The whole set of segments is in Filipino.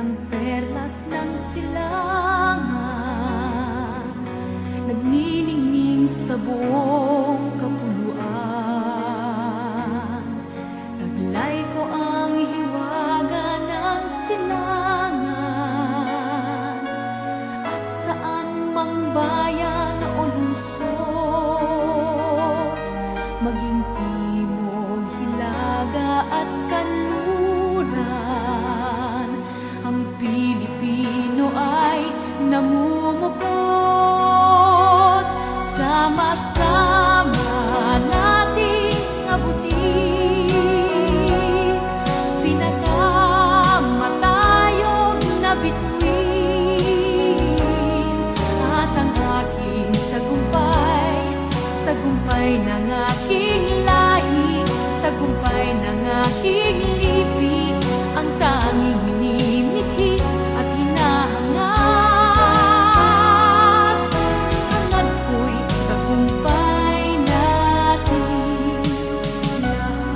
ng perlas ng silangan, nagniningning sa buong kapuluan. Taglay ko ang hiwaga ng silangan, at saan mang bayan o lungsod, maging timog, hilaga at kanluran, ang Pilipino ay namumukod. Sama-sama nating abutin pinakamatayog na bituin, at ang aking tagumpay, tagumpay ng aking lahi, tagumpay ng aking lipi, ang tanging hinimithi at hinahangad. Hangad ko'y tagumpay natin lahat.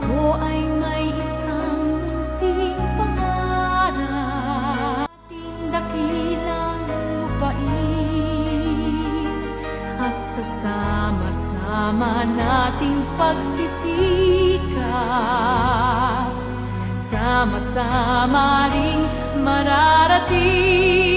Ako ay may isang munting pangarap, ating dakilang lupain, at sasama-sama nating pagsisikap, sama-sama ring mararating.